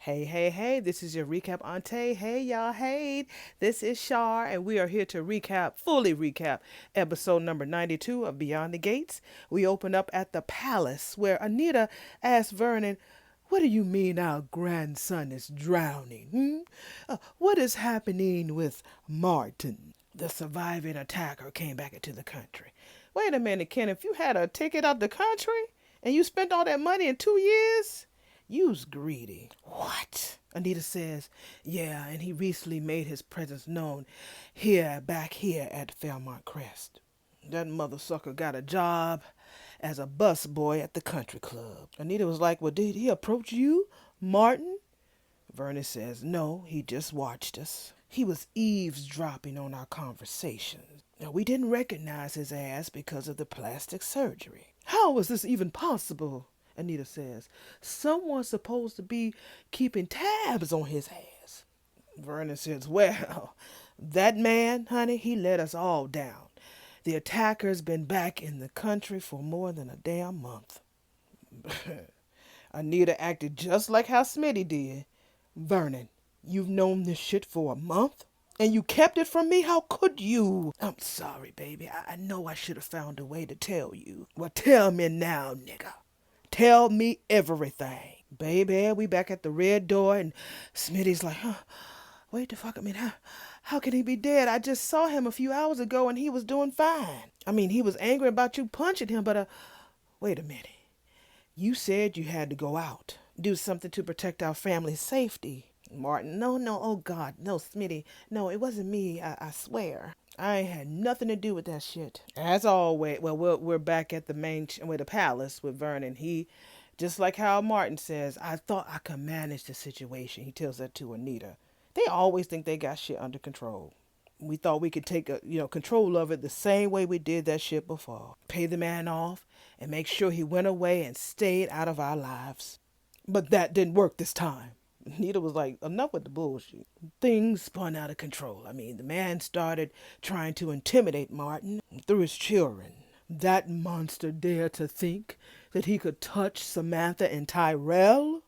Hey, hey, hey, this is your recap Aunty. Hey, y'all, hey, this is Shar, and we are here to fully recap, episode number 92 of Beyond the Gates. We open up at the palace where Anita asks Vernon, "What do you mean our grandson is drowning? What is happening with Martin?" The surviving attacker came back into the country. Wait a minute, Ken, if you had a ticket out the country and you spent all that money in 2 years? You's greedy. What? Anita says, "Yeah, and he recently made his presence known back here at Fairmont Crest. That mother sucker got a job as a bus boy at the country club." Anita was like, "Well, did he approach you, Martin?" Vernon says, "No, he just watched us. He was eavesdropping on our conversations. Now, we didn't recognize his ass because of the plastic surgery." "How was this even possible?" Anita says. "Someone's supposed to be keeping tabs on his ass." Vernon says, "Well, that man, honey, he let us all down. The attacker's been back in the country for more than a damn month." Anita acted just like how Smitty did. "Vernon, you've known this shit for a month? And you kept it from me? How could you?" "I'm sorry, baby. I know I should have found a way to tell you." "Well, tell me now, nigga. Tell me everything." "Baby, we back at the red door and Smitty's like, wait the fuck, how could he be dead? I just saw him a few hours ago and he was doing fine. I mean, he was angry about you punching him, but wait a minute. You said you had to go out, do something to protect our family's safety." "Martin, no, oh God, no, Smitty, no, it wasn't me, I swear. I ain't had nothing to do with that shit." As always, well, we're back at the palace with Vernon. He, just like how Martin says, "I thought I could manage the situation." He tells that to Anita. They always think they got shit under control. "We thought we could take control of it the same way we did that shit before. Pay the man off and make sure he went away and stayed out of our lives. But that didn't work this time." Nita was like, "Enough with the bullshit." "Things spun out of control. I mean, the man started trying to intimidate Martin through his children. That monster dared to think that he could touch Samantha and Tyrell."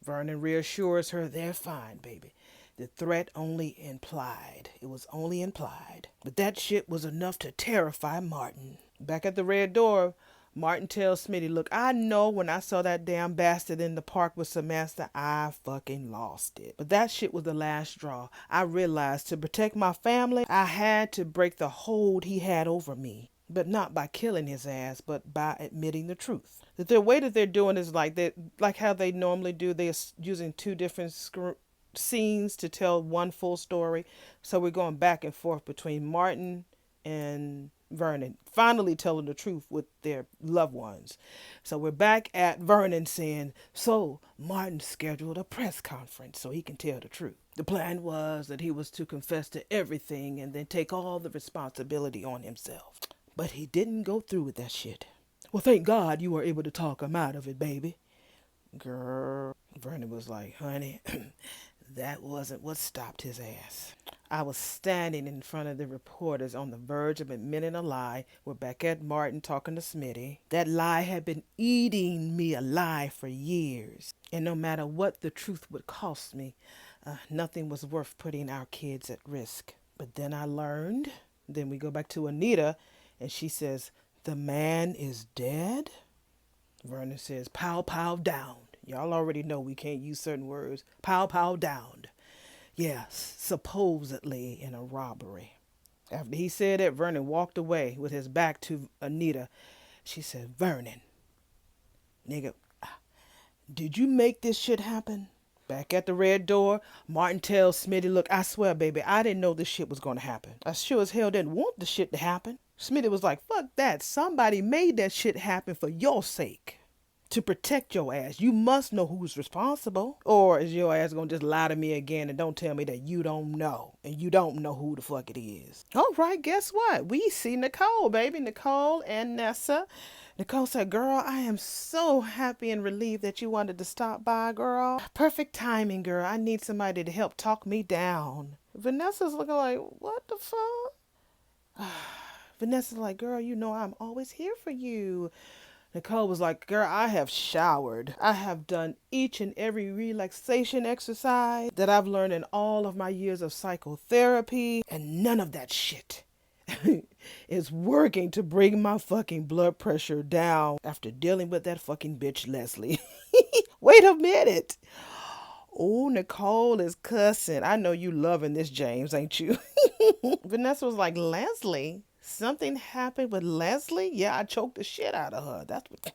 Vernon reassures her they're fine, baby. The threat only implied. It was only implied. But that shit was enough to terrify Martin. Back at the red door, Martin tells Smitty, "Look, I know when I saw that damn bastard in the park with Samantha, I fucking lost it. But that shit was the last straw. I realized to protect my family, I had to break the hold he had over me. But not by killing his ass, but by admitting the truth." The way that they're doing is like how they normally do. They're using two different scenes to tell one full story. So we're going back and forth between Martin and Vernon finally telling the truth with their loved ones. So we're back at Vernon saying, "So Martin scheduled a press conference so he can tell the truth. The plan was that he was to confess to everything and then take all the responsibility on himself. But he didn't go through with that shit." "Well, thank God you were able to talk him out of it, baby." "Girl," Vernon was like, "Honey, that wasn't what stopped his ass. I was standing in front of the reporters on the verge of admitting a lie." We're back at Martin talking to Smitty. "That lie had been eating me alive for years. And no matter what the truth would cost me, nothing was worth putting our kids at risk. But then I learned." Then we go back to Anita and she says, "The man is dead?" Vernon says, "Pow, pow, down." Y'all already know we can't use certain words. "Pow, pow, down. Yes, supposedly in a robbery." After he said it, Vernon walked away with his back to Anita. She said, "Vernon, nigga, did you make this shit happen?" Back at the red door, Martin tells Smitty, "Look, I swear, baby, I didn't know this shit was going to happen. I sure as hell didn't want the shit to happen." Smitty was like, "Fuck that. Somebody made that shit happen for your sake. To protect your ass. You must know who's responsible. Or is your ass gonna just lie to me again and don't tell me that you don't know? And you don't know who the fuck it is." All right, guess what? We see Nicole, baby. Nicole and Nessa. Nicole said, "Girl, I am so happy and relieved that you wanted to stop by, girl. Perfect timing, girl. I need somebody to help talk me down." Vanessa's looking like, "What the fuck?" Vanessa's like, "Girl, you know I'm always here for you." Nicole was like, girl, I have showered. I have done each and every relaxation exercise that I've learned in all of my years of psychotherapy, and none of that shit is working to bring my fucking blood pressure down after dealing with that fucking bitch Leslie. Wait a minute. Oh, Nicole is cussing. I know you loving this, James, ain't you? Vanessa was like, Leslie? Something happened with Leslie? Yeah, I choked the shit out of her. That's what.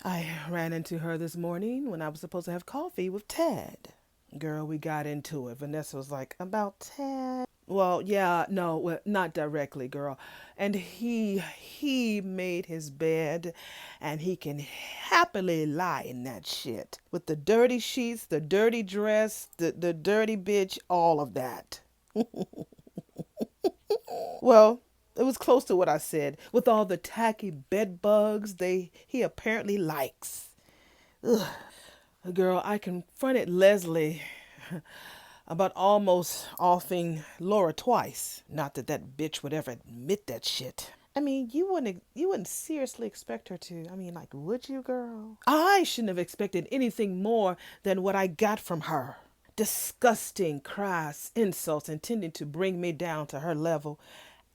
I ran into her this morning when I was supposed to have coffee with Ted. Girl, we got into it. Vanessa was like, about Ted? Well, yeah, no, well, not directly, girl. And he made his bed, and he can happily lie in that shit. With the dirty sheets, the dirty dress, the dirty bitch, all of that. Well, it was close to what I said. With all the tacky bed bugs he apparently likes. Ugh. Girl, I confronted Leslie about almost offing Laura twice. Not that that bitch would ever admit that shit. I mean, you wouldn't seriously expect her to. I mean, like, would you, girl? I shouldn't have expected anything more than what I got from her. Disgusting, crass insults intending to bring me down to her level.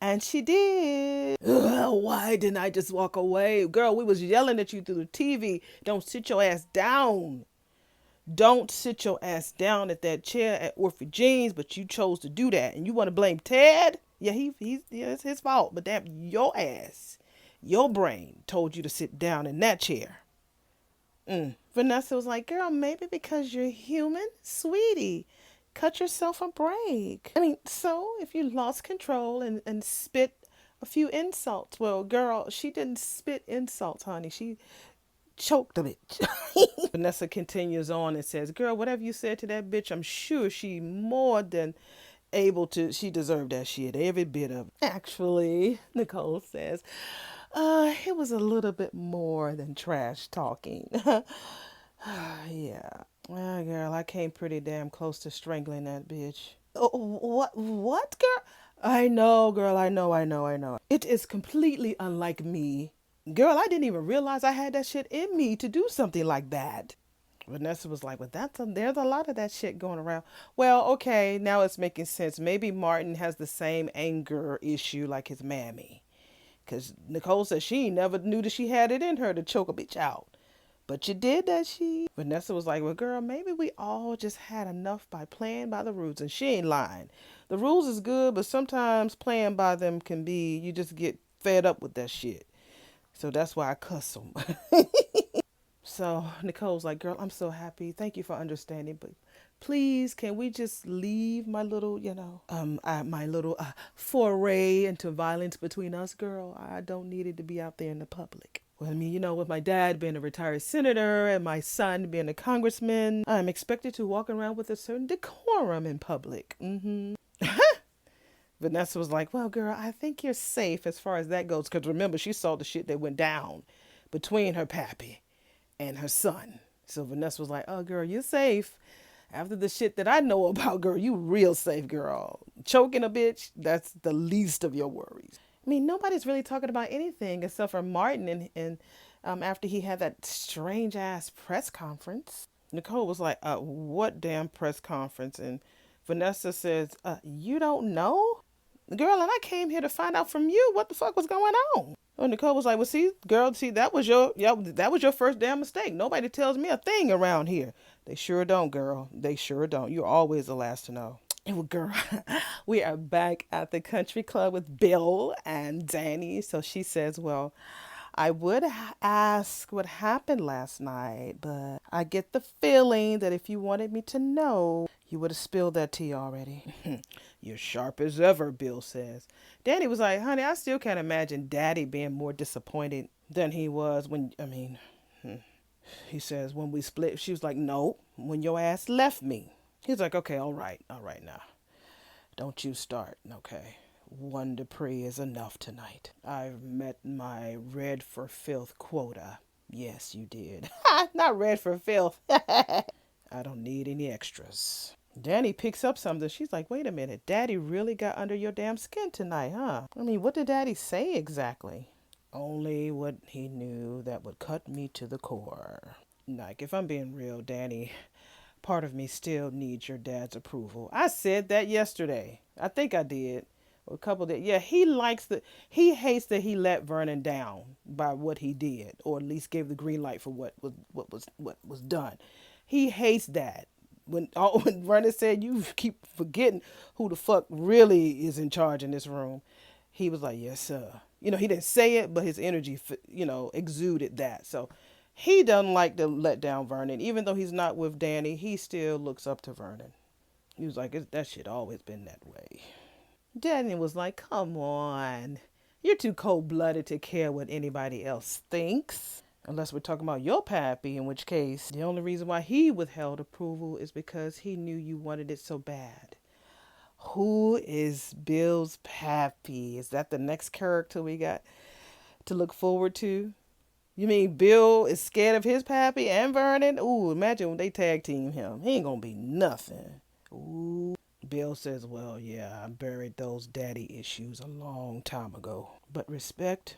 And she did. Ugh, why didn't I just walk away? Girl, we was yelling at you through the TV. Don't sit your ass down. Don't sit your ass down at that chair at Orphy Jeans, but you chose to do that. And you want to blame Ted? Yeah, it's his fault. But that your ass, your brain told you to sit down in that chair. Vanessa was like, girl, maybe because you're human, sweetie. Cut yourself a break. I mean, so if you lost control and spit a few insults. Well, girl, she didn't spit insults, honey. She choked a bitch. Vanessa continues on and says, girl, whatever you said to that bitch, I'm sure she more than able to, she deserved that shit, every bit of it. Actually, Nicole says, it was a little bit more than trash talking. Yeah. Well, girl, I came pretty damn close to strangling that bitch. Oh, what, girl? I know, girl, I know. It is completely unlike me. Girl, I didn't even realize I had that shit in me to do something like that. Vanessa was like, well, there's a lot of that shit going around. Well, okay, now it's making sense. Maybe Martin has the same anger issue like his mammy. Because Nicole said she never knew that she had it in her to choke a bitch out. But you did that, she. Vanessa was like, well, girl, maybe we all just had enough by playing by the rules. And she ain't lying. The rules is good, but sometimes playing by them can be, you just get fed up with that shit. So that's why I cuss them. So Nicole's like, girl, I'm so happy. Thank you for understanding. But please, can we just leave my little, my little foray into violence between us, girl? I don't need it to be out there in the public. Well, I mean, with my dad being a retired senator and my son being a congressman, I'm expected to walk around with a certain decorum in public. Vanessa was like, well, girl, I think you're safe as far as that goes. Because remember, she saw the shit that went down between her pappy and her son. So Vanessa was like, oh, girl, you're safe. After the shit that I know about, girl, you real safe, girl. Choking a bitch, that's the least of your worries. I mean, nobody's really talking about anything except for Martin and after he had that strange ass press conference. Nicole was like, what damn press conference? And Vanessa says, you don't know? Girl, and I came here to find out from you what the fuck was going on. Oh, Nicole was like, well, see, girl, that was your first damn mistake. Nobody tells me a thing around here. They sure don't, girl. They sure don't. You're always the last to know. Well, girl, we are back at the country club with Bill and Danny. So she says, well, I would ask what happened last night, but I get the feeling that if you wanted me to know, you would have spilled that tea already. You're sharp as ever, Bill says. Danny was like, honey, I still can't imagine Daddy being more disappointed than he was he says, when we split. She was like, no, when your ass left me. He's like, okay, all right now. Don't you start, okay? One Dupree is enough tonight. I've met my red for filth quota. Yes, you did. Not red for filth. I don't need any extras. Danny picks up something. She's like, wait a minute. Daddy really got under your damn skin tonight, huh? I mean, what did Daddy say exactly? Only what he knew that would cut me to the core. Like, if I'm being real, Danny, part of me still needs your dad's approval. I said that yesterday. I think I did. Or a couple days. Yeah, he hates that he let Vernon down by what he did, or at least gave the green light for what was done. He hates that. When Vernon said, "You keep forgetting who the fuck really is in charge in this room," he was like, "Yes, sir." He didn't say it, but his energy, exuded that. So he doesn't like to let down Vernon. Even though he's not with Danny, he still looks up to Vernon. He was like, that shit always been that way. Danny was like, come on. You're too cold blooded to care what anybody else thinks. Unless we're talking about your pappy, in which case, the only reason why he withheld approval is because he knew you wanted it so bad. Who is Bill's pappy? Is that the next character we got to look forward to? You mean Bill is scared of his pappy and Vernon? Ooh, imagine when they tag team him. He ain't gonna be nothing. Ooh. Bill says, well, yeah, I buried those daddy issues a long time ago. But respect,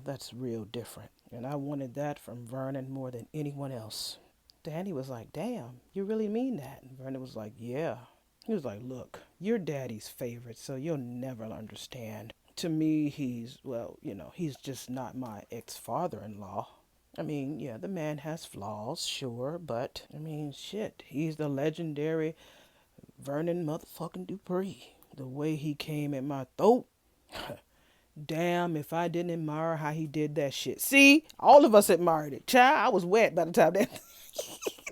that's real different. And I wanted that from Vernon more than anyone else. Danny was like, damn, you really mean that? And Vernon was like, yeah. He was like, look, you're daddy's favorite, so you'll never understand. To me, he's just not my ex-father-in-law. I mean, yeah, the man has flaws, sure, but, I mean, shit, he's the legendary Vernon motherfucking Dupree. The way he came at my throat. Damn, if I didn't admire how he did that shit. See, all of us admired it. Child, I was wet by the time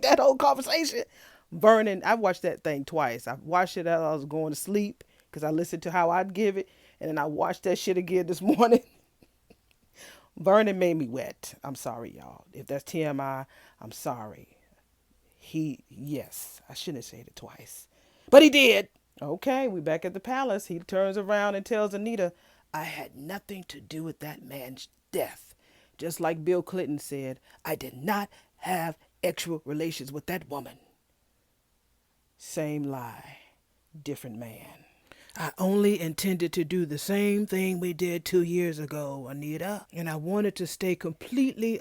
that whole conversation. Vernon, I watched that thing twice. I watched it as I was going to sleep because I listened to how I'd give it. And then I watched that shit again this morning. Vernon made me wet. I'm sorry, y'all. If that's TMI, I'm sorry. Yes, I shouldn't have said it twice. But he did. Okay, we back at the palace. He turns around and tells Anita, I had nothing to do with that man's death. Just like Bill Clinton said, I did not have sexual relations with that woman. Same lie, different man. I only intended to do the same thing we did 2 years ago, Anita. And I wanted to stay completely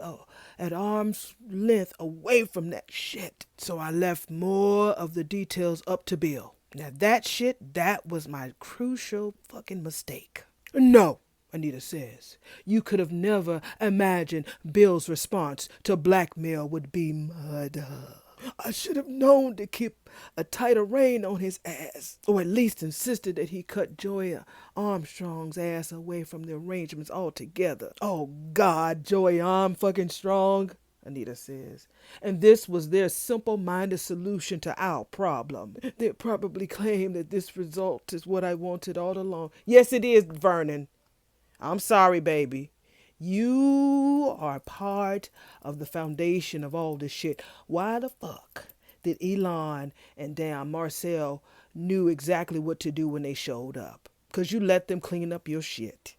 at arm's length away from that shit. So I left more of the details up to Bill. Now that was my crucial fucking mistake. No, Anita says. You could have never imagined Bill's response to blackmail would be murder. I should have known to keep a tighter rein on his ass, or at least insisted that he cut Joy Armstrong's ass away from the arrangements altogether. Oh God, Joy Armstrong, Anita says. And this was their simple-minded solution to our problem. They'll probably claim that this result is what I wanted all along. Yes, it is, Vernon. I'm sorry, baby. You are part of the foundation of all this shit. Why the fuck did Elon and damn Marcel knew exactly what to do when they showed up? Because you let them clean up your shit.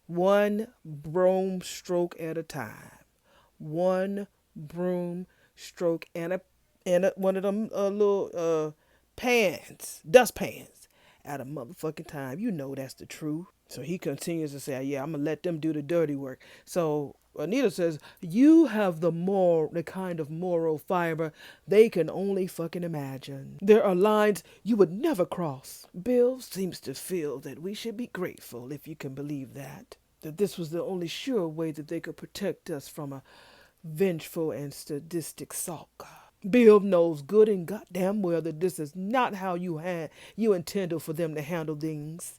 One broom stroke at a time. One broom stroke and one of them little pans, dust pans, at a motherfucking time. You know that's the truth. So he continues to say, yeah, I'm going to let them do the dirty work. So Anita says, you have the kind of moral fiber they can only fucking imagine. There are lines you would never cross. Bill seems to feel that we should be grateful, if you can believe that. That this was the only sure way that they could protect us from a vengeful and sadistic sulk. Bill knows good and goddamn well that this is not how you intended for them to handle things.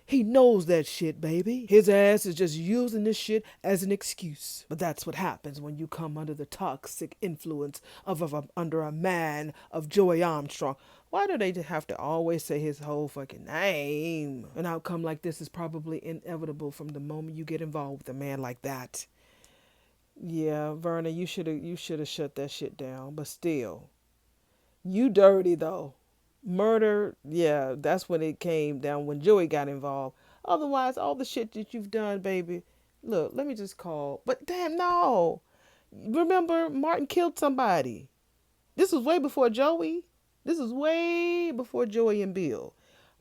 He knows that shit, baby. His ass is just using this shit as an excuse. But that's what happens when you come under the toxic influence under a man of Joy Armstrong. Why do they have to always say his whole fucking name? An outcome like this is probably inevitable from the moment you get involved with a man like that. Yeah, Verna, you should have shut that shit down. But still, you dirty though. Murder, yeah, that's when it came down, when Joey got involved. Otherwise, all the shit that you've done, baby. Look, let me just call. But damn, no. Remember, Martin killed somebody. This was way before Joey. This was way before Joey and Bill.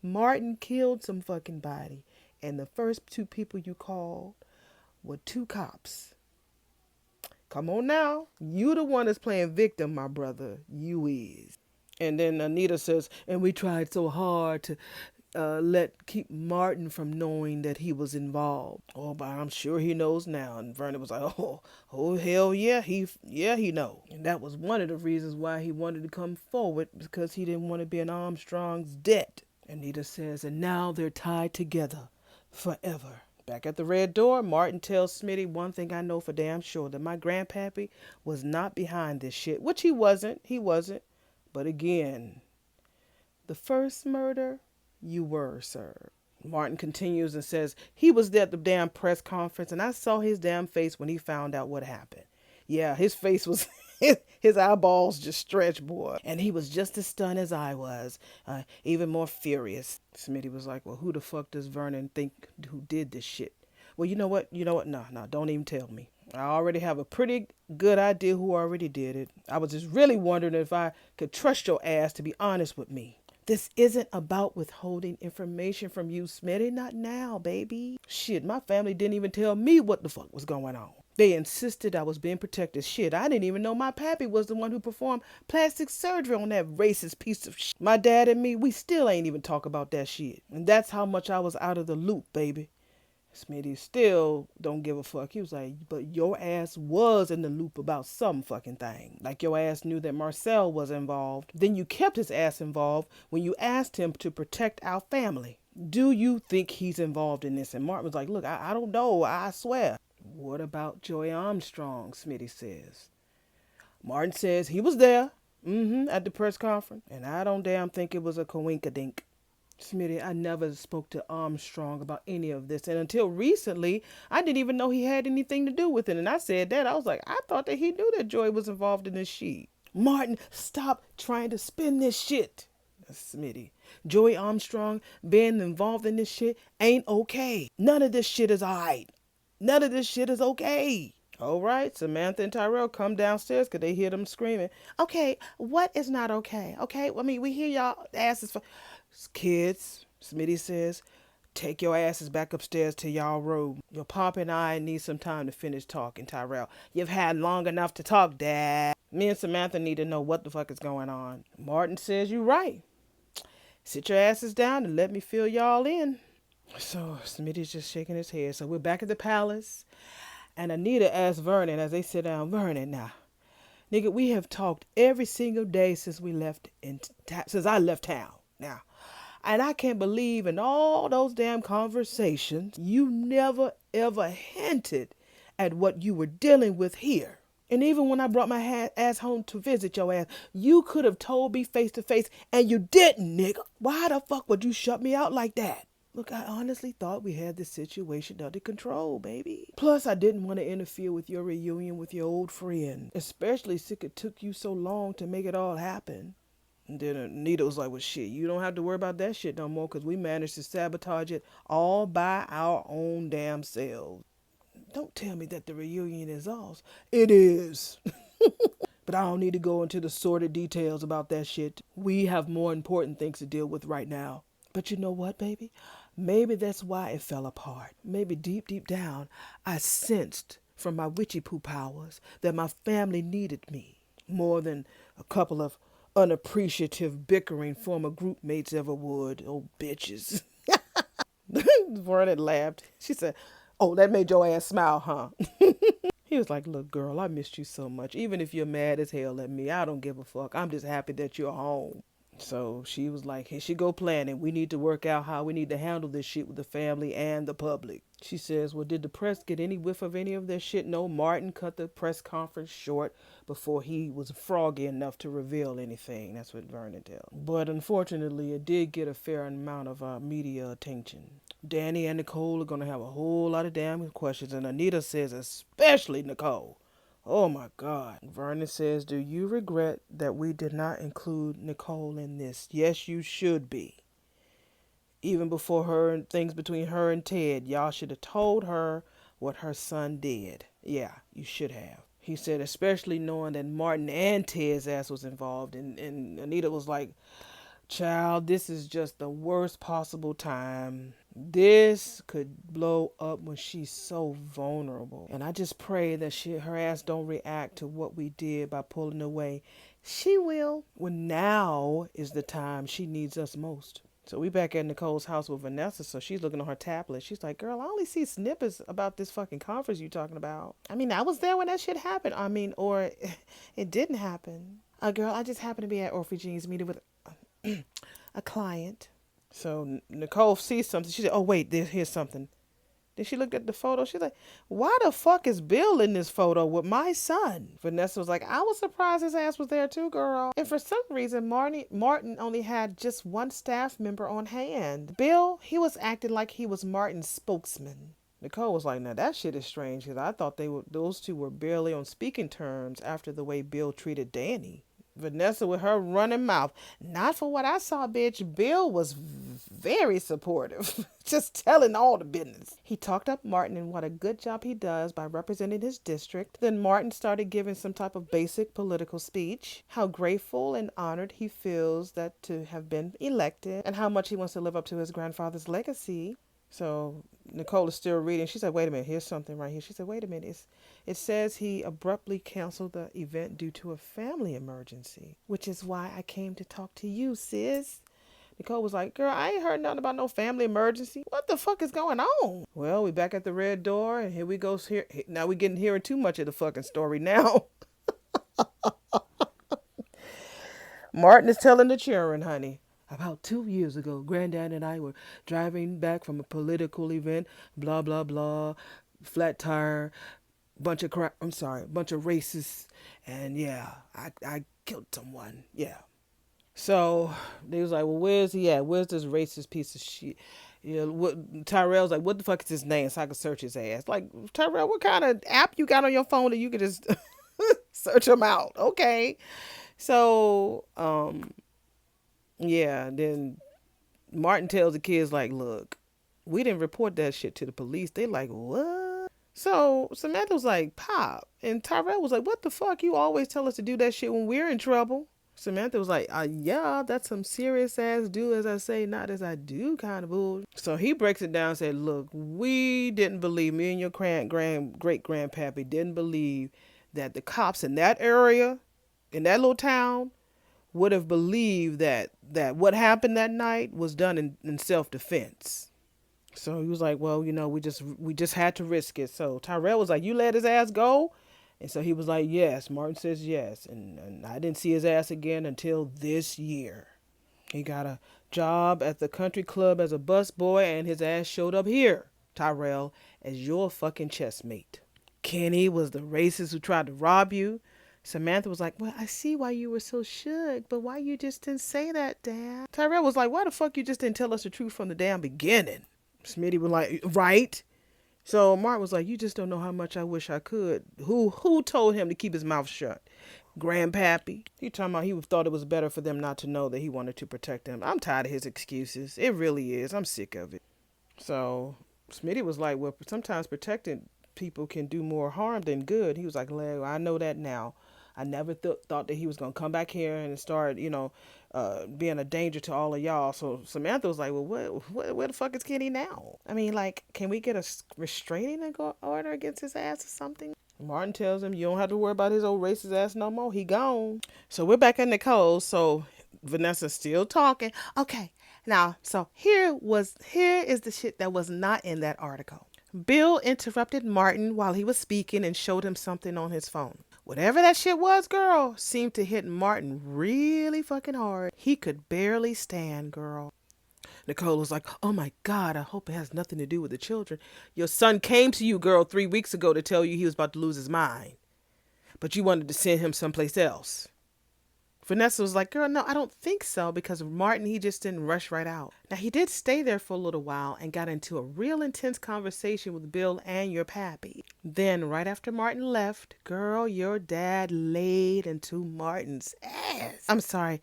Martin killed some fucking body. And the first two people you called were two cops. Come on now. You the one that's playing victim, my brother. You is. And then Anita says, and we tried so hard to keep Martin from knowing that he was involved. Oh, but I'm sure he knows now. And Vernon was like, oh, hell yeah, he know. And that was one of the reasons why he wanted to come forward, because he didn't want to be in Armstrong's debt. Anita says, and now they're tied together forever. Back at the red door, Martin tells Smitty, one thing I know for damn sure, that my grandpappy was not behind this shit, which he wasn't. He wasn't. But again, the first murder, you were, sir. Martin continues and says, he was there at the damn press conference, and I saw his damn face when he found out what happened. Yeah, his face was, his eyeballs just stretched, boy. And he was just as stunned as I was, even more furious. Smitty was like, well, who the fuck does Vernon think who did this shit? Well, you know what? No, don't even tell me. I already have a pretty good idea who already did it. I was just really wondering if I could trust your ass to be honest with me. This isn't about withholding information from you, Smitty. Not now, baby. Shit, my family didn't even tell me what the fuck was going on. They insisted I was being protected. Shit, I didn't even know my pappy was the one who performed plastic surgery on that racist piece of shit. My dad and me, we still ain't even talk about that shit. And that's how much I was out of the loop, baby. Smitty still don't give a fuck. He was like, but your ass was in the loop about some fucking thing. Like your ass knew that Marcel was involved. Then you kept his ass involved when you asked him to protect our family. Do you think he's involved in this? And Martin was like, look, I don't know. I swear. What about Joy Armstrong? Smitty says. Martin says he was there. At the press conference. And I don't damn think it was a coinkadink. Smitty, I never spoke to Armstrong about any of this. And until recently, I didn't even know he had anything to do with it. And I said that. I was like, I thought that he knew that Joy was involved in this shit. Martin, stop trying to spin this shit. Smitty, Joy Armstrong being involved in this shit ain't okay. None of this shit is alright. None of this shit is okay. All right, Samantha and Tyrell come downstairs because they hear them screaming. Okay, what is not okay? Okay, I mean, we hear y'all asses for... Kids, Smitty says, take your asses back upstairs to y'all room. Your pop and I need some time to finish talking, Tyrell. You've had long enough to talk, Dad. Me and Samantha need to know what the fuck is going on. Martin says you're right. Sit your asses down and let me fill y'all in. So Smitty's just shaking his head. So we're back at the palace. And Anita asks Vernon as they sit down, Vernon, now, nigga, we have talked every single day since I left town. Now, and I can't believe in all those damn conversations, you never ever hinted at what you were dealing with here. And even when I brought my ass home to visit your ass, you could have told me face to face, and you didn't, nigga. Why the fuck would you shut me out like that? Look, I honestly thought we had this situation under control, baby. Plus, I didn't want to interfere with your reunion with your old friend, especially since it took you so long to make it all happen. And then Anita was like, well, shit, you don't have to worry about that shit no more because we managed to sabotage it all by our own damn selves. Don't tell me that the reunion is ours. It is. But I don't need to go into the sordid details about that shit. We have more important things to deal with right now. But you know what, baby? Maybe that's why it fell apart. Maybe deep, deep down, I sensed from my witchy poo powers that my family needed me more than a couple of unappreciative bickering former group mates ever would. Oh, bitches. Vernon laughed. She said, oh, that made your ass smile, huh? He was like, look, girl, I missed you so much. Even if you're mad as hell at me, I don't give a fuck. I'm just happy that you're home. So she was like, here she go planning. We need to work out how we need to handle this shit with the family and the public. She says, well, did the press get any whiff of any of this shit? No, Martin cut the press conference short before he was froggy enough to reveal anything. That's what Vernon tells. But unfortunately, it did get a fair amount of media attention. Danny and Nicole are going to have a whole lot of damn questions. And Anita says, especially Nicole. Oh my God. Vernon says, do you regret that we did not include Nicole in this? Yes, you should be. Even before her and things between her and Ted, y'all should have told her what her son did. Yeah, you should have. He said, especially knowing that Martin and Ted's ass was involved. And Anita was like, child, this is just the worst possible time. This could blow up when she's so vulnerable. And I just pray that her ass don't react to what we did by pulling away. She will when now is the time she needs us most. So we back at Nicole's house with Vanessa, so she's looking on her tablet. She's like, girl, I only see snippets about this fucking conference you talking about. I mean, I was there when that shit happened. I mean, or it didn't happen. Girl, I just happened to be at Orphagene's meeting with a client. So Nicole sees something. She said, oh, wait, here's something. Then she looked at the photo. She's like, why the fuck is Bill in this photo with my son? Vanessa was like, I was surprised his ass was there too, girl. And for some reason, Martin only had just one staff member on hand. Bill, he was acting like he was Martin's spokesman. Nicole was like, now that shit is strange because I thought those two were barely on speaking terms after the way Bill treated Danny. Vanessa with her running mouth. Not for what I saw, bitch. Bill was very supportive. Just telling all the business. He talked up Martin and what a good job he does by representing his district. Then Martin started giving some type of basic political speech. How grateful and honored he feels that to have been elected. And how much he wants to live up to his grandfather's legacy. So Nicole is still reading. She said, wait a minute, here's something right here. She said, wait a minute. It says he abruptly canceled the event due to a family emergency, which is why I came to talk to you, sis. Nicole was like, girl, I ain't heard nothing about no family emergency. What the fuck is going on? Well, we back at the red door, and here we go. Now we getting hearing too much of the fucking story now. Martin is telling the children, honey. About 2 years ago, Granddad and I were driving back from a political event, blah, blah, blah, flat tire, bunch of racists, and yeah, I killed someone, yeah. So they was like, well, where's he at? Where's this racist piece of shit? You know, Tyrell's like, what the fuck is his name so I can search his ass? Like, Tyrell, what kind of app you got on your phone that you can just search him out? Okay. So, yeah, then Martin tells the kids, like, look, we didn't report that shit to the police. They like, what? So Samantha was like, Pop. And Tyrell was like, what the fuck? You always tell us to do that shit when we're in trouble. Samantha was like, yeah, that's some serious ass do as I say, not as I do kind of bull. So he breaks it down and said, look, we didn't believe, me and your great grandpappy didn't believe that the cops in that area, in that little town, would have believed that what happened that night was done in self-defense. So he was like, well, you know, we just had to risk it. So Tyrell was like, you let his ass go? And so he was like, yes. Martin says yes. And I didn't see his ass again until this year. He got a job at the country club as a busboy, and his ass showed up here, Tyrell, as your fucking chessmate. Kenny was the racist who tried to rob you. Samantha was like, well, I see why you were so shook, but why you just didn't say that, Dad? Tyrell was like, why the fuck you just didn't tell us the truth from the damn beginning? Smitty was like, right? So Mark was like, you just don't know how much I wish I could. Who told him to keep his mouth shut? Grandpappy. He talking about he thought it was better for them not to know that he wanted to protect them. I'm tired of his excuses. It really is. I'm sick of it. So Smitty was like, well, sometimes protecting people can do more harm than good. He was like, well, I know that now. I never thought that he was going to come back here and start, being a danger to all of y'all. So Samantha was like, well, where the fuck is Kenny now? I mean, like, can we get a restraining order against his ass or something? Martin tells him, you don't have to worry about his old racist ass no more. He gone. So we're back at Nicole's. So Vanessa's still talking. Okay, now, so here is the shit that was not in that article. Bill interrupted Martin while he was speaking and showed him something on his phone. Whatever that shit was, girl, seemed to hit Martin really fucking hard. He could barely stand, girl. Nicole was like, oh my God, I hope it has nothing to do with the children. Your son came to you, girl, 3 weeks ago to tell you he was about to lose his mind. But you wanted to send him someplace else. Vanessa was like, girl, no, I don't think so, because Martin, he just didn't rush right out. Now, he did stay there for a little while and got into a real intense conversation with Bill and your pappy. Then, right after Martin left, girl, your dad laid into Martin's ass. I'm sorry,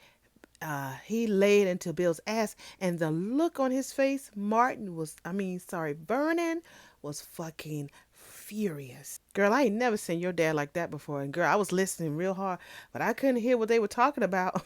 he laid into Bill's ass, and the look on his face, Vernon was fucking furious. Girl, I ain't never seen your dad like that before. And girl, I was listening real hard, but I couldn't hear what they were talking about.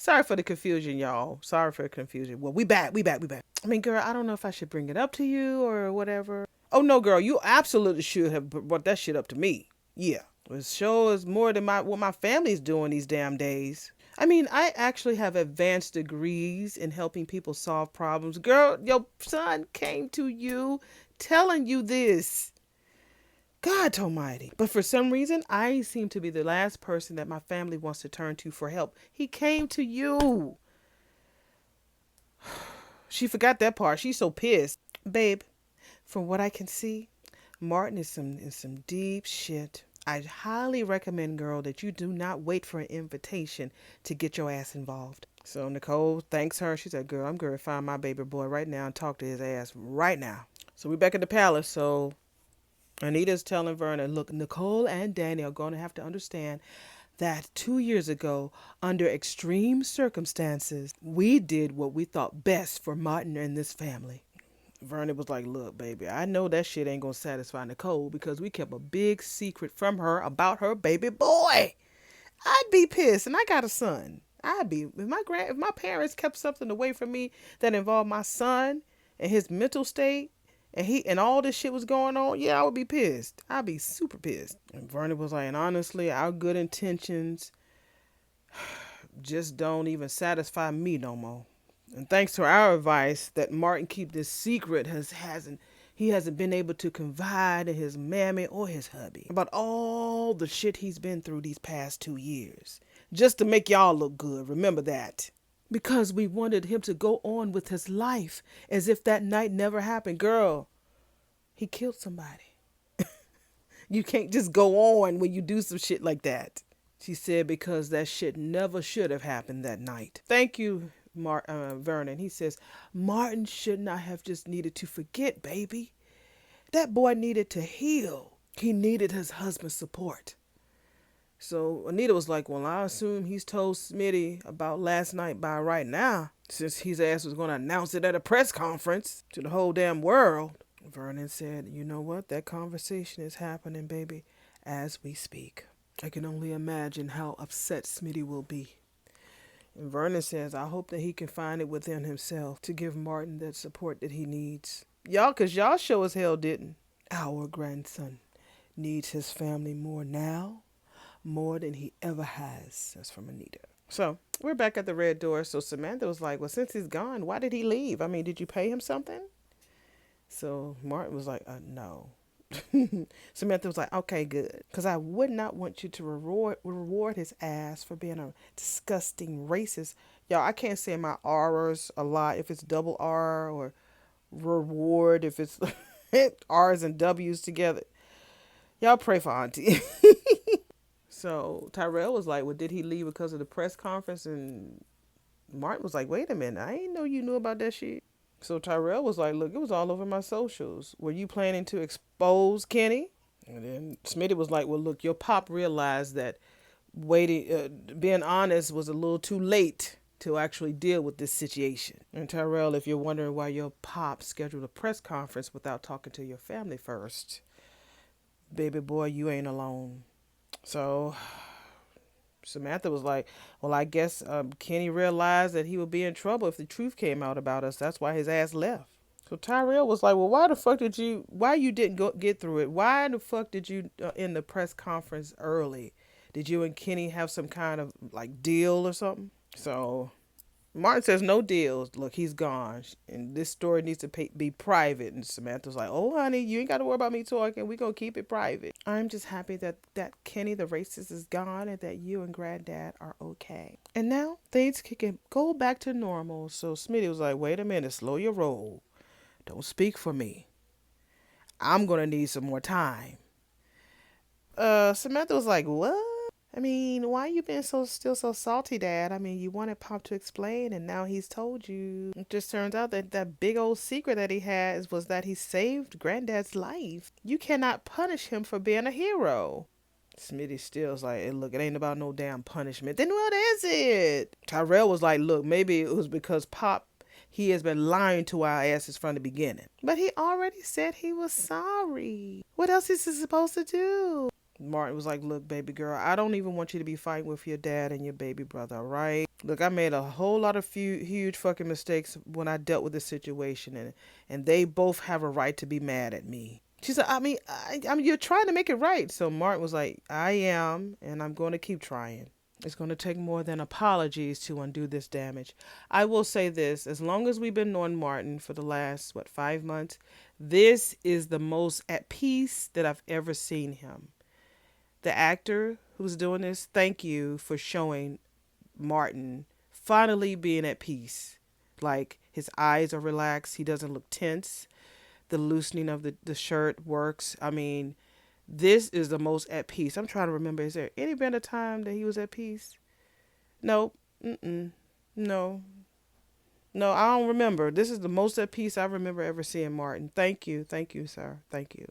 Sorry for the confusion, y'all. Sorry for the confusion. Well, we back. I mean, girl, I don't know if I should bring it up to you or whatever. Oh, no, girl, you absolutely should have brought that shit up to me. Yeah. It sure is more than what my family's doing these damn days. I mean, I actually have advanced degrees in helping people solve problems. Girl, your son came to you telling you this. God almighty. But for some reason, I seem to be the last person that my family wants to turn to for help. He came to you. She forgot that part. She's so pissed. Babe, from what I can see, Martin is some deep shit. I highly recommend, girl, that you do not wait for an invitation to get your ass involved. So Nicole thanks her. She said, girl, I'm going to find my baby boy right now and talk to his ass right now. So we're back at the palace. So Anita's telling Vernon, look, Nicole and Danny are going to have to understand that 2 years ago, under extreme circumstances, we did what we thought best for Martin and this family. Vernon was like, look, baby, I know that shit ain't going to satisfy Nicole because we kept a big secret from her about her baby boy. I'd be pissed, and I got a son. If my parents kept something away from me that involved my son and his mental state, and all this shit was going on, yeah, I would be pissed. I'd be super pissed. And Vernon was like, and honestly, our good intentions just don't even satisfy me no more. And thanks to our advice that Martin keep this secret, he hasn't been able to confide in his mammy or his hubby about all the shit he's been through these past 2 years. Just to make y'all look good. Remember that. Because we wanted him to go on with his life as if that night never happened. Girl, he killed somebody. You can't just go on when you do some shit like that. She said because that shit never should have happened that night. Thank you, Vernon. He says, Martin should not have just needed to forget, baby. That boy needed to heal. He needed his husband's support. So Anita was like, well, I assume he's told Smitty about last night by right now, since his ass was going to announce it at a press conference to the whole damn world. Vernon said, you know what? That conversation is happening, baby, as we speak. I can only imagine how upset Smitty will be. And Vernon says, I hope that he can find it within himself to give Martin that support that he needs. Because y'all sure as hell didn't. Our grandson needs his family more now, more than he ever has. That's from Anita. So we're back at the red door. So Samantha was like, well, since he's gone, why did he leave? I mean, did you pay him something? So Martin was like, no. Samantha was like, okay, good. Because I would not want you to reward his ass for being a disgusting racist. Y'all, I can't say my R's a lot if it's double R, or reward if it's R's and W's together. Y'all pray for Aunty. So Tyrell was like, well, did he leave because of the press conference? And Martin was like, wait a minute, I didn't know you knew about that shit. So Tyrell was like, look, it was all over my socials. Were you planning to expose Kenny? And then Smitty was like, well, look, your pop realized that being honest was a little too late to actually deal with this situation. And Tyrell, if you're wondering why your pop scheduled a press conference without talking to your family first, baby boy, you ain't alone. So Samantha was like, well, I guess Kenny realized that he would be in trouble if the truth came out about us. That's why his ass left. So Tyrell was like, well, why you didn't get through it? Why the fuck did you end the press conference early? Did you and Kenny have some kind of like deal or something? So Martin says no deals. Look, he's gone. And this story needs to be private. And Samantha's like, oh, honey, you ain't got to worry about me talking. We're going to keep it private. I'm just happy that Kenny the racist is gone and that you and Granddad are okay. And now things can go back to normal. So Smitty was like, wait a minute, slow your roll. Don't speak for me. I'm going to need some more time. Samantha was like, what? I mean, why you been still so salty, Dad? I mean, you wanted Pop to explain, and now he's told you. It just turns out that big old secret that he has was that he saved Granddad's life. You cannot punish him for being a hero. Smitty still's like, hey, look, it ain't about no damn punishment. Then what is it? Tyrell was like, look, maybe it was because Pop, he has been lying to our asses from the beginning. But he already said he was sorry. What else is he supposed to do? Martin was like, look, baby girl, I don't even want you to be fighting with your dad and your baby brother, all right? Look, I made a whole lot of huge fucking mistakes when I dealt with this situation, and they both have a right to be mad at me. She said, I mean, you're trying to make it right. So Martin was like, I am, and I'm going to keep trying. It's going to take more than apologies to undo this damage. I will say this, as long as we've been knowing Martin for the last, 5 months, this is the most at peace that I've ever seen him. The actor who's doing this, thank you for showing Martin finally being at peace. Like, his eyes are relaxed, he doesn't look tense. The loosening of the shirt works. I mean, this is the most at peace. I'm trying to remember, is there any been a time that he was at peace? Nope. Mm-mm. No. No, I don't remember. This is the most at peace I remember ever seeing Martin. Thank you. Thank you, sir. Thank you.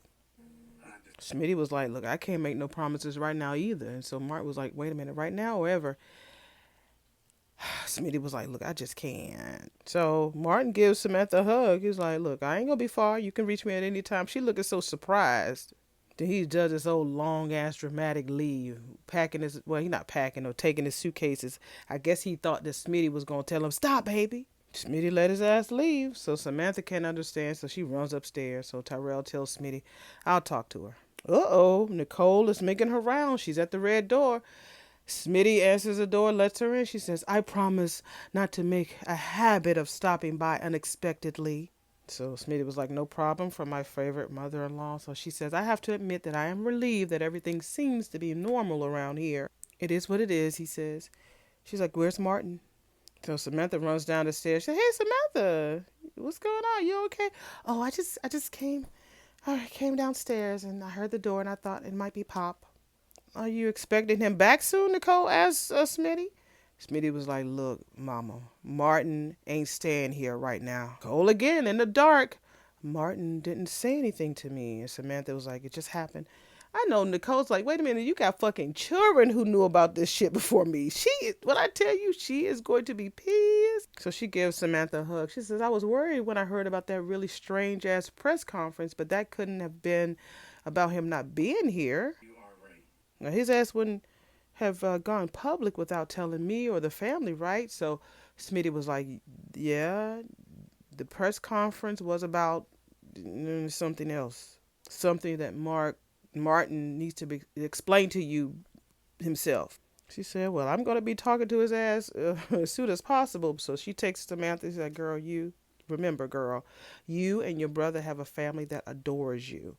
Smitty was like, look, I can't make no promises right now either. And so Martin was like, wait a minute, right now or ever? Smitty was like, look, I just can't. So Martin gives Samantha a hug. He's like, look, I ain't gonna be far. You can reach me at any time. She looking so surprised. Then he does this old long ass dramatic leave, packing his, well, he not packing or taking his suitcases. I guess he thought that Smitty was gonna tell him, stop, baby. Smitty let his ass leave. So Samantha can't understand, so she runs upstairs. So Tyrell tells Smitty, I'll talk to her. Uh-oh, Nicole is making her round. She's at the red door. Smitty answers the door, lets her in. She says, I promise not to make a habit of stopping by unexpectedly. So Smitty was like, no problem, from my favorite mother-in-law. So she says, I have to admit that I am relieved that everything seems to be normal around here. It is what it is, he says. She's like, where's Martin? So Samantha runs down the stairs. She says, hey, Samantha, what's going on? You okay? Oh, I just came. I came downstairs and I heard the door and I thought it might be Pop. Are you expecting him back soon, Nicole asked Smitty. Smitty was like, look, mama, Martin ain't staying here right now. Nicole again in the dark. Martin didn't say anything to me. And Samantha was like, it just happened. I know. Nicole's like, wait a minute, you got fucking children who knew about this shit before me. When I tell you, she is going to be pissed. So she gives Samantha a hug. She says, I was worried when I heard about that really strange ass press conference, but that couldn't have been about him not being here. Now, his ass wouldn't have gone public without telling me or the family, right? So Smitty was like, yeah, the press conference was about something else. Something that Martin needs to be explained to you himself. She said, well, I'm going to be talking to his ass as soon as possible. So she takes Samantha. She's like, girl, remember, girl, you and your brother have a family that adores you.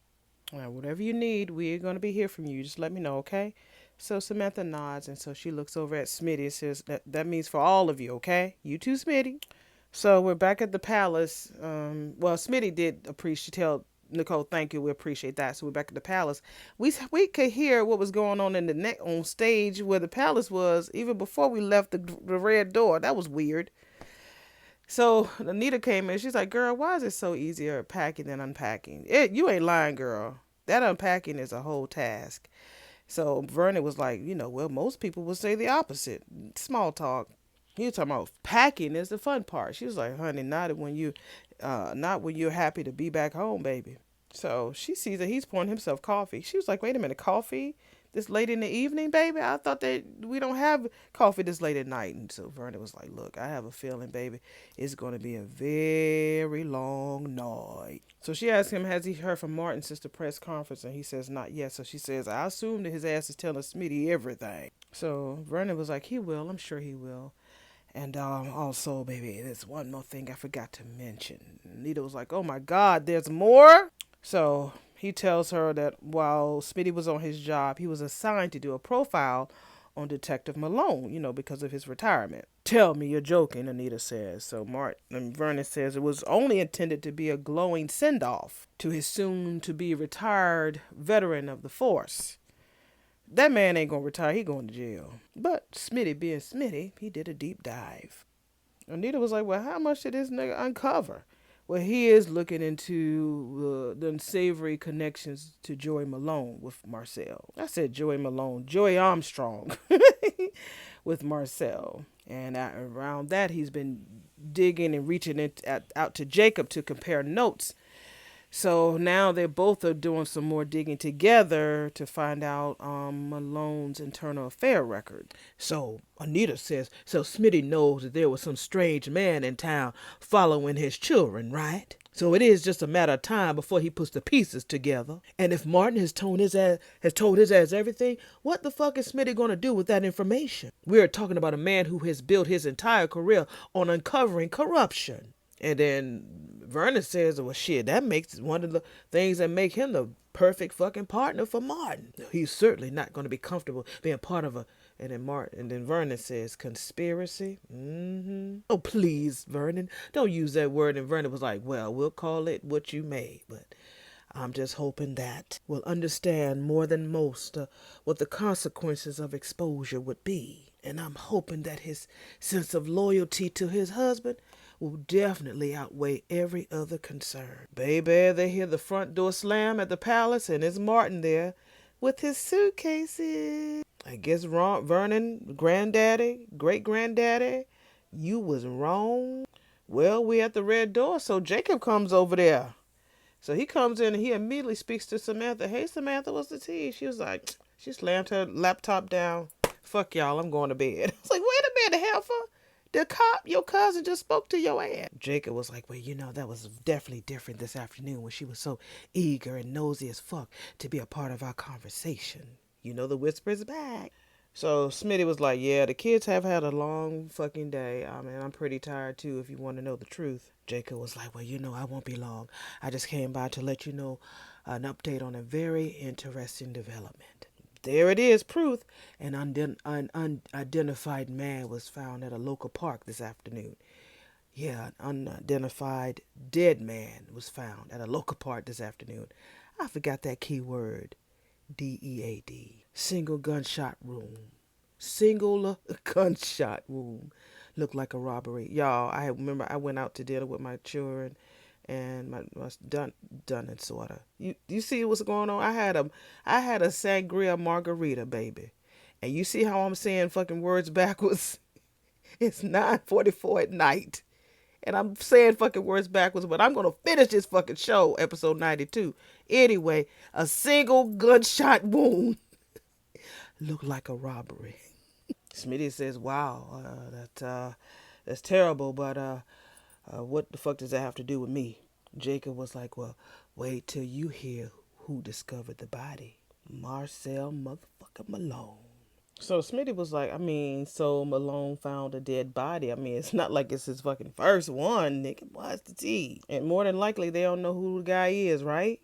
Well, whatever you need, we're going to be here from you. Just let me know, okay? So Samantha nods, and so she looks over at Smitty and says, that means for all of you, okay? You too, Smitty. So we're back at the palace. Well, Smitty did tell Nicole, thank you, we appreciate that. So we're back at the palace. We could hear what was going on in the on stage where the palace was, even before we left the red door. That was weird. So Anita came in. She's like, girl, why is it so easier packing than unpacking? You ain't lying, girl. That unpacking is a whole task. So Vernon was like, well, most people would say the opposite. Small talk. He was talking about packing is the fun part. She was like, honey, not when you're happy to be back home, baby. So she sees that he's pouring himself coffee. She was like, wait a minute, coffee this late in the evening, baby? I thought that we don't have coffee this late at night. And so Vernon was like, look, I have a feeling, baby, it's going to be a very long night. So she asked him, has he heard from Martin since the press conference? And he says, not yet. So she says, I assume that his ass is telling Smitty everything. So Vernon was like, he will. I'm sure he will. And also, baby, there's one more thing I forgot to mention. Nita was like, oh my God, there's more? So he tells her that while Smitty was on his job, he was assigned to do a profile on Detective Malone, because of his retirement. Tell me you're joking, Anita says. So Vernon says it was only intended to be a glowing send-off to his soon-to-be retired veteran of the force. That man ain't gonna retire, he going to jail. But Smitty being Smitty, he did a deep dive. Anita was like, well, how much did this nigga uncover? Well, he is looking into the unsavory connections to Joey Malone with Marcel. I said Joey Malone, Joey Armstrong with Marcel. And around that, he's been digging and reaching out to Jacob to compare notes. So now they both are doing some more digging together to find out Malone's internal affair record. So Anita says, so Smitty knows that there was some strange man in town following his children, right? So it is just a matter of time before he puts the pieces together. And if Martin has told his ass everything, what the fuck is Smitty gonna do with that information? We're talking about a man who has built his entire career on uncovering corruption. And then Vernon says, well, shit, that makes one of the things that make him the perfect fucking partner for Martin. He's certainly not going to be comfortable being part of a. And then Vernon says, conspiracy? Mm-hmm. Oh, please, Vernon. Don't use that word. And Vernon was like, well, we'll call it what you may. But I'm just hoping that we'll understand more than most what the consequences of exposure would be. And I'm hoping that his sense of loyalty to his husband will definitely outweigh every other concern. Baby, they hear the front door slam at the palace, and it's Martin there with his suitcases. I guess Vernon, granddaddy, great-granddaddy, you was wrong. Well, we at the red door, so Jacob comes over there. So he comes in and he immediately speaks to Samantha. Hey, Samantha, what's the tea? She was like, she slammed her laptop down. Fuck y'all, I'm going to bed. I was like, wait a minute, heifer. The cop, your cousin just spoke to your ass. Jacob was like, well, that was definitely different this afternoon when she was so eager and nosy as fuck to be a part of our conversation. The whisper's back. So Smitty was like, yeah, the kids have had a long fucking day. I mean, I'm pretty tired too, if you want to know the truth. Jacob was like, well, I won't be long. I just came by to let you know an update on a very interesting development. There it is, proof. An unidentified man was found at a local park this afternoon. Yeah, an unidentified dead man was found at a local park this afternoon. I forgot that key word. DEAD. Single gunshot wound. Single gunshot wound. Looked like a robbery. Y'all, I remember I went out to dinner with my children and my done and sorta. You see what's going on? I had a sangria margarita, baby. And you see how I'm saying fucking words backwards? It's 9:44 at night. And I'm saying fucking words backwards, but I'm going to finish this fucking show, episode 92. Anyway, a single gunshot wound looked like a robbery. Smitty says, wow, that's terrible, but what the fuck does that have to do with me? Jacob was like, well, wait till you hear who discovered the body. Marcel motherfucker Malone. So Smitty was like, so Malone found a dead body. It's not like it's his fucking first one, nigga. What's the tea? And more than likely, they don't know who the guy is, right?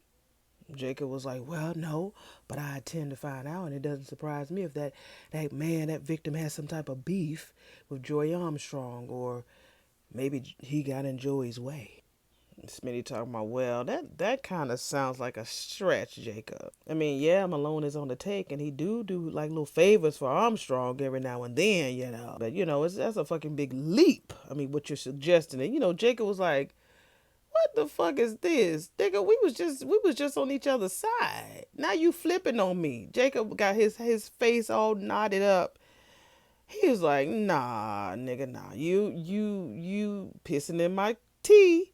Jacob was like, well, no, but I intend to find out, and it doesn't surprise me if that victim has some type of beef with Joy Armstrong, or maybe he got in Joey's way. Smitty talking about, well, that kind of sounds like a stretch, Jacob. Yeah, Malone is on the take, and he do like little favors for Armstrong every now and then, But, that's a fucking big leap. What you're suggesting. And, Jacob was like, what the fuck is this? Nigga, we was just on each other's side. Now you flipping on me. Jacob got his face all knotted up. He was like, nah, nigga, nah. You pissing in my tea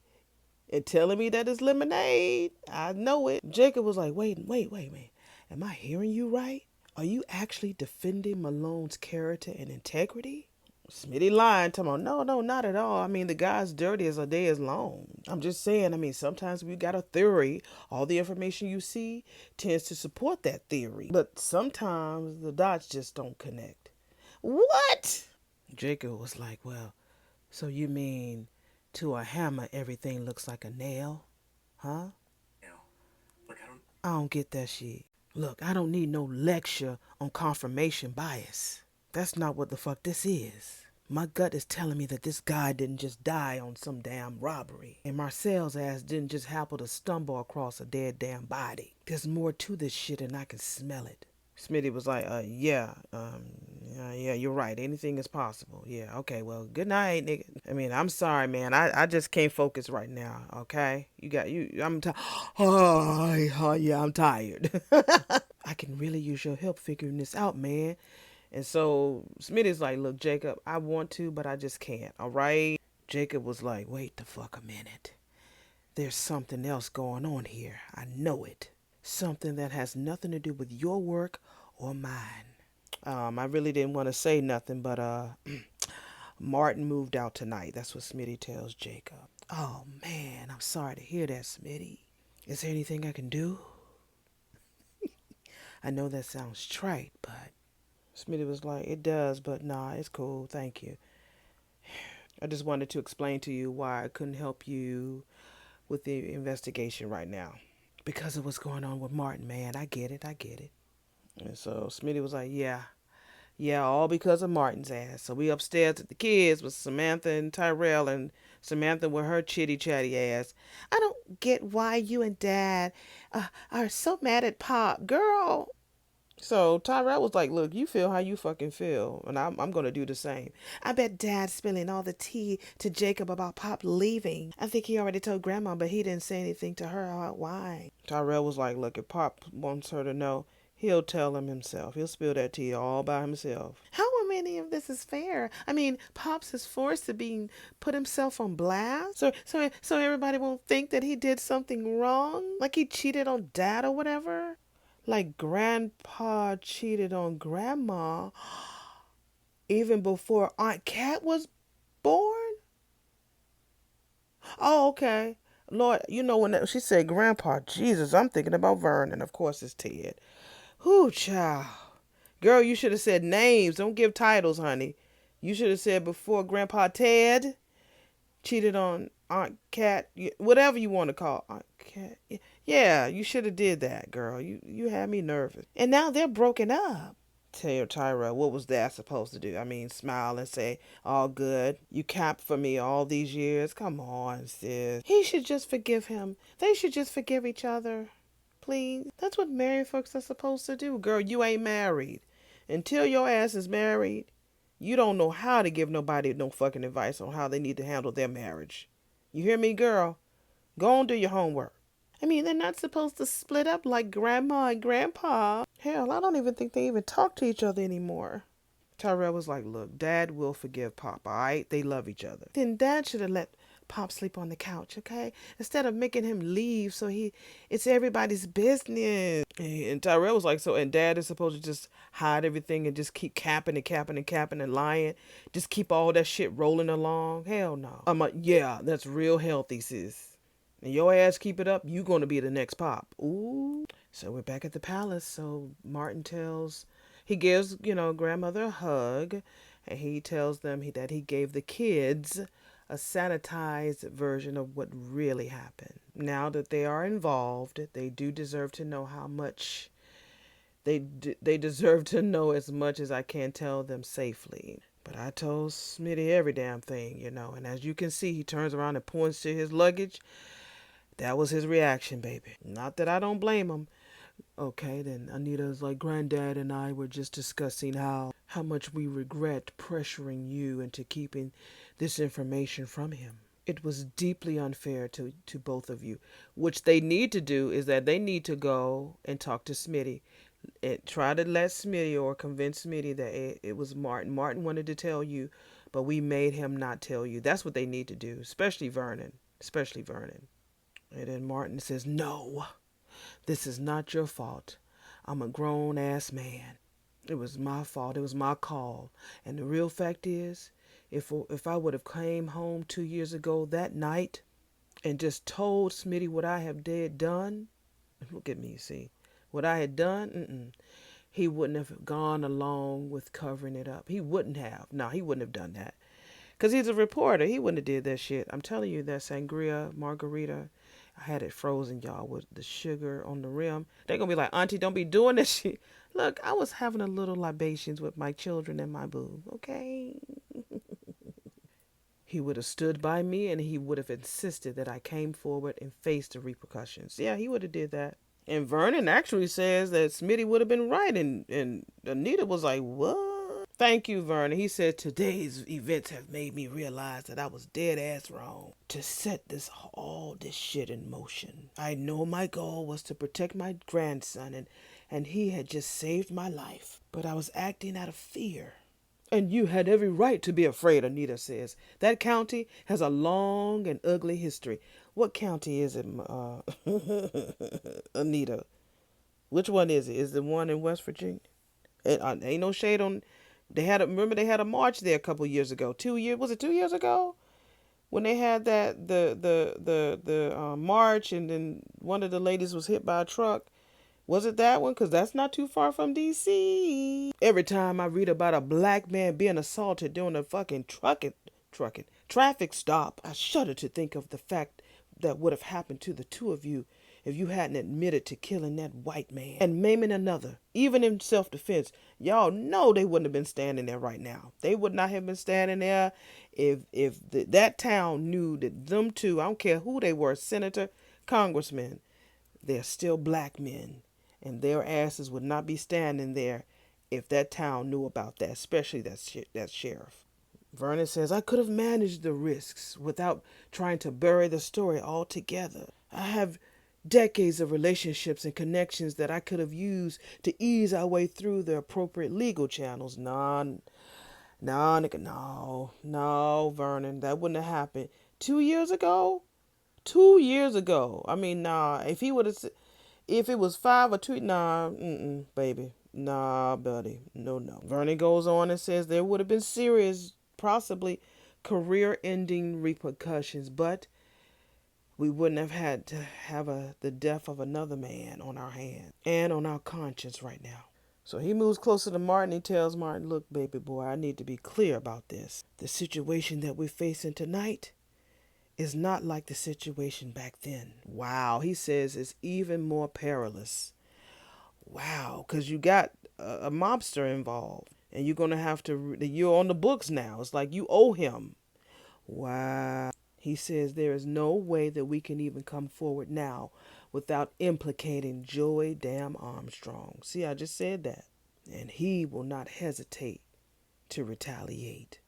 and telling me that it's lemonade. I know it. Jacob was like, wait, man. Am I hearing you right? Are you actually defending Malone's character and integrity? Smitty lying, talking about, no, not at all. The guy's dirty as a day is long. I'm just saying, sometimes we got a theory. All the information you see tends to support that theory. But sometimes the dots just don't connect. What? Jacob was like, well, so you mean to a hammer everything looks like a nail? Huh? Look, I don't get that shit. Look, I don't need no lecture on confirmation bias. That's not what the fuck this is. My gut is telling me that this guy didn't just die on some damn robbery. And Marcel's ass didn't just happen to stumble across a dead damn body. There's more to this shit and I can smell it. Smitty was like, yeah, you're right. Anything is possible. Yeah, okay, well, good night, nigga. I'm sorry, man. I just can't focus right now, okay? I'm tired. Oh, yeah, I'm tired. I can really use your help figuring this out, man. And so Smitty's like, look, Jacob, I want to, but I just can't, all right? Jacob was like, wait the fuck a minute. There's something else going on here. I know it. Something that has nothing to do with your work or mine. I really didn't want to say nothing, but Martin moved out tonight. That's what Smitty tells Jacob. Oh man, I'm sorry to hear that, Smitty. Is there anything I can do? I know that sounds trite, but Smitty was like, it does, but nah, it's cool. Thank you. I just wanted to explain to you why I couldn't help you with the investigation right now. Because of what's going on with Martin, man. I get it. I get it. And so Smitty was like, yeah. Yeah, all because of Martin's ass. So we upstairs at the kids with Samantha and Tyrell, and Samantha with her chitty chatty ass. I don't get why you and Dad are so mad at Pop. Girl, so Tyrell was like, look, you feel how you fucking feel, and I'm going to do the same. I bet Dad's spilling all the tea to Jacob about Pop leaving. I think he already told Grandma, but he didn't say anything to her about why. Tyrell was like, look, if Pop wants her to know, he'll tell him himself. He'll spill that tea all by himself. How many of this is fair? I mean, Pops is forced to put himself on blast, so everybody won't think that he did something wrong, like he cheated on Dad or whatever. Like Grandpa cheated on Grandma even before Aunt Cat was born? Oh, okay. Lord, you know when she said Grandpa, Jesus, I'm thinking about Vernon. Of course it's Ted. Whoo, child. Girl, you should have said names. Don't give titles, honey. You should have said before Grandpa Ted cheated on Aunt Cat, whatever you want to call Aunt Cat. Yeah, you should have did that, girl. You had me nervous. And now they're broken up. Tell Tyra, what was that supposed to do? I mean, smile and say, all good. You capped for me all these years. Come on, sis. He should just forgive him. They should just forgive each other. Please. That's what married folks are supposed to do. Girl, you ain't married. Until your ass is married, you don't know how to give nobody no fucking advice on how they need to handle their marriage. You hear me, girl? Go on, do your homework. I mean, they're not supposed to split up like Grandma and Grandpa. Hell, I don't even think they even talk to each other anymore. Tyrell was like, look, Dad will forgive Pop, all right? They love each other. Then Dad should have let Pop sleep on the couch, okay? Instead of making him leave it's everybody's business. And Tyrell was like, so, and Dad is supposed to just hide everything and just keep capping and capping and capping and lying. Just keep all that shit rolling along. Hell no. I'm like, yeah, that's real healthy, sis. And your ass keep it up, you gonna be the next Pop. Ooh. So we're back at the palace. So Martin he gives, grandmother a hug, and he tells them that he gave the kids a sanitized version of what really happened. Now that they are involved, they do deserve to know how much. They deserve to know as much as I can tell them safely. But I told Smitty every damn thing, and as you can see, he turns around and points to his luggage. That was his reaction, baby. Not that I don't blame him. Okay, then Anita's like, Granddad and I were just discussing how much we regret pressuring you into keeping this information from him. It was deeply unfair to both of you. Which they need to do is that they need to go and talk to Smitty. And try to let Smitty or convince Smitty that it was Martin. Martin wanted to tell you, but we made him not tell you. That's what they need to do, especially Vernon. And then Martin says, no, this is not your fault. I'm a grown-ass man. It was my fault. It was my call. And the real fact is, if I would have came home 2 years ago that night and just told Smitty what I have done, look at me, see, what I had done, he wouldn't have gone along with covering it up. He wouldn't have. No, he wouldn't have done that. Because he's a reporter. He wouldn't have did that shit. I'm telling you, that sangria margarita, I had it frozen, y'all, with the sugar on the rim. They're going to be like, Auntie, don't be doing that shit. Look, I was having a little libations with my children and my boo, okay? He would have stood by me, and he would have insisted that I came forward and faced the repercussions. Yeah, he would have did that. And Vernon actually says that Smitty would have been right, and Anita was like, what? Thank you, Vernon. He said, today's events have made me realize that I was dead ass wrong to set all this shit in motion. I know my goal was to protect my grandson, and he had just saved my life. But I was acting out of fear. And you had every right to be afraid, Anita says. That county has a long and ugly history. What county is it, Anita? Which one is it? Is the one in West Virginia? Ain't no shade on. Remember they had a march there a couple years ago. 2 years, was it 2 years ago? When they had that the march, and then one of the ladies was hit by a truck. Was it that one? Because that's not too far from D.C. Every time I read about a black man being assaulted during a fucking trucking traffic stop, I shudder to think of the fact that would have happened to the two of you if you hadn't admitted to killing that white man and maiming another, even in self-defense. Y'all know they wouldn't have been standing there right now. They would not have been standing there if that town knew that them two, I don't care who they were, senator, congressman, they're still black men, and their asses would not be standing there if that town knew about that, especially that sheriff. Vernon says, I could have managed the risks without trying to bury the story altogether. I have decades of relationships and connections that I could have used to ease our way through the appropriate legal channels. Nah, nah, nigga, no, Vernon, that wouldn't have happened 2 years ago. 2 years ago. I mean, nah. If it was 5 or 2, nah, baby, nah, buddy, no. Vernon goes on and says there would have been serious, possibly career-ending repercussions, but we wouldn't have had to have the death of another man on our hands and on our conscience right now. So he moves closer to Martin. He tells Martin, look, baby boy, I need to be clear about this. The situation that we're facing tonight is not like the situation back then. Wow, he says it's even more perilous. Wow, because you got a mobster involved, and you're going to have to, you're on the books now. It's like you owe him. Wow. He says there is no way that we can even come forward now without implicating Joey Damn Armstrong. See, I just said that. And he will not hesitate to retaliate.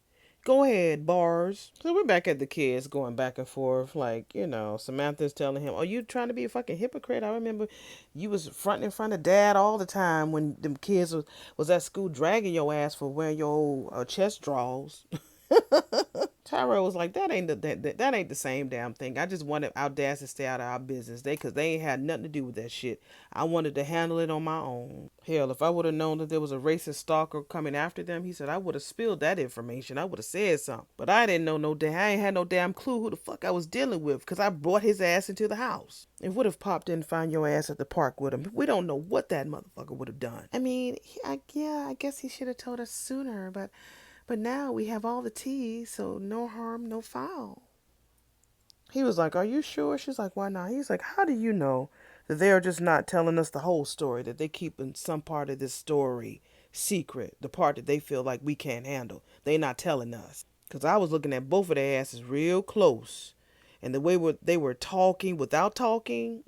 Go ahead, bars. So we're back at the kids going back and forth. Like, Samantha's telling him, are you trying to be a fucking hypocrite? I remember you was fronting in front of dad all the time when them kids was at school dragging your ass for wearing your old chest draws. Tyrell was like, that ain't the same damn thing. I just wanted our dads to stay out of our business. Cause they ain't had nothing to do with that shit. I wanted to handle it on my own. Hell, if I would have known that there was a racist stalker coming after them, he said I would have spilled that information. I would have said something. But I didn't know I ain't had no damn clue who the fuck I was dealing with, cause I brought his ass into the house. It would have popped in and found your ass at the park with him. We don't know what that motherfucker would have done. I mean, I guess he should have told us sooner, but now we have all the tea, so no harm, no foul. He was like, are you sure? She's like, why not? He's like, how do you know that they are just not telling us the whole story, that they keeping some part of this story secret, the part that they feel like we can't handle? They not telling us. Because I was looking at both of their asses real close. And the way they were talking without talking,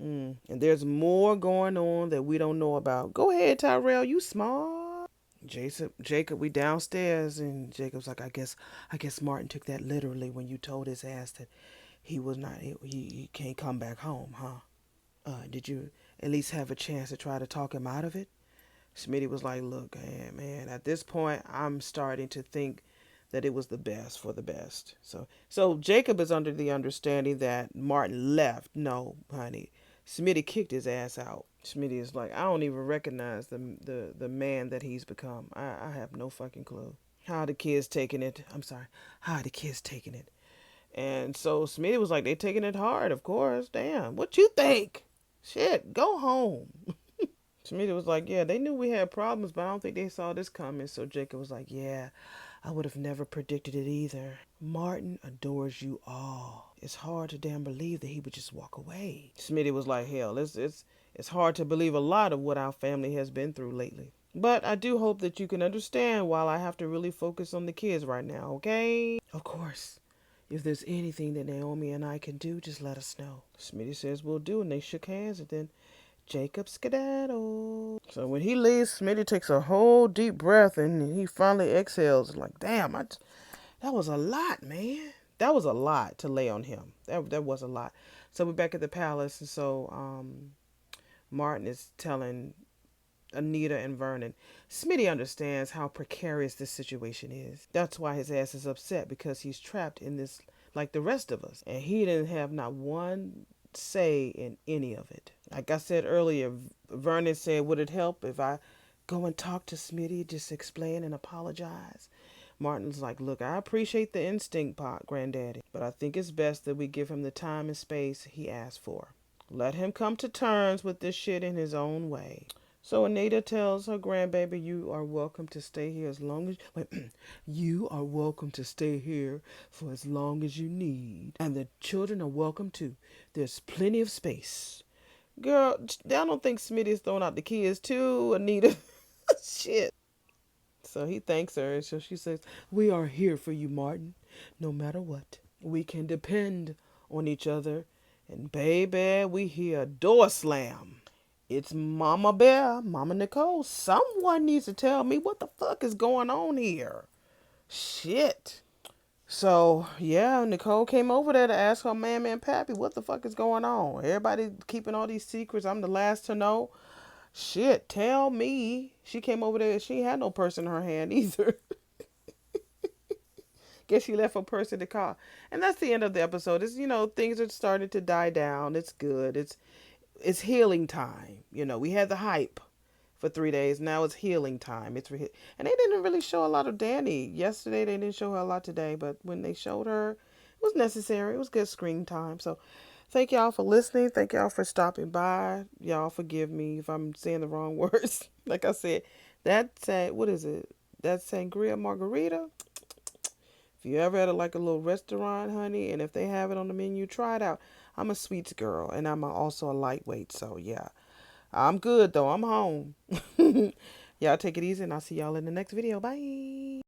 and there's more going on that we don't know about. Go ahead, Tyrell, you smart. Jacob, we downstairs, and Jacob's like, I guess Martin took that literally when you told his ass that he was not, he can't come back home, huh? Did you at least have a chance to try to talk him out of it? Smitty was like, look, man, at this point, I'm starting to think that it was the best for the best. So Jacob is under the understanding that Martin left. No, honey, Smitty kicked his ass out. Smitty is like, I don't even recognize the man that he's become. I have no fucking clue. How are the kids taking it? I'm sorry. How are the kids taking it? And so Smitty was like, they taking it hard, of course. Damn, what you think? Shit, go home. Smitty was like, yeah, they knew we had problems, but I don't think they saw this coming. So Jacob was like, yeah, I would have never predicted it either. Martin adores you all. It's hard to damn believe that he would just walk away. Smitty was like, hell, it's hard to believe a lot of what our family has been through lately. But I do hope that you can understand while I have to really focus on the kids right now, okay? Of course. If there's anything that Naomi and I can do, just let us know. Smitty says we'll do, and they shook hands, and then Jacob skedaddle. So when he leaves, Smitty takes a whole deep breath, and he finally exhales. Like, damn, that was a lot, man. That was a lot to lay on him. That was a lot. So we're back at the palace, and so Martin is telling Anita and Vernon. Smitty understands how precarious this situation is. That's why his ass is upset, because he's trapped in this like the rest of us. And he didn't have not one say in any of it. Like I said earlier, Vernon said, would it help if I go and talk to Smitty, just explain and apologize? Martin's like, look, I appreciate the instinct, Pop, Granddaddy, but I think it's best that we give him the time and space he asked for. Let him come to terms with this shit in his own way. So Anita tells her grandbaby, you are welcome to stay here as long as you are welcome to stay here for as long as you need. And the children are welcome too. There's plenty of space. Girl, I don't think Smitty is throwing out the kids too, Anita. Shit. So he thanks her, and so she says, we are here for you, Martin, no matter what. We can depend on each other. And baby, we hear a door slam. It's Mama Bear, Mama Nicole. Someone needs to tell me what the fuck is going on here. Shit. So, yeah, Nicole came over there to ask her mammy and pappy what the fuck is going on. Everybody keeping all these secrets. I'm the last to know. Shit, tell me. She came over there. She had no purse in her hand either. Guess she left her purse in the car. And that's the end of the episode. It's, things are starting to die down. It's good. It's healing time. We had the hype for 3 days. Now it's healing time. And they didn't really show a lot of Danny yesterday. They didn't show her a lot today, but when they showed her, it was necessary. It was good screen time. So thank y'all for listening. Thank y'all for stopping by. Y'all forgive me if I'm saying the wrong words. Like I said, what is it? That sangria margarita. If you ever had like a little restaurant, honey, and if they have it on the menu, try it out. I'm a sweets girl, and I'm also a lightweight, so yeah. I'm good, though. I'm home. Y'all take it easy, and I'll see y'all in the next video. Bye.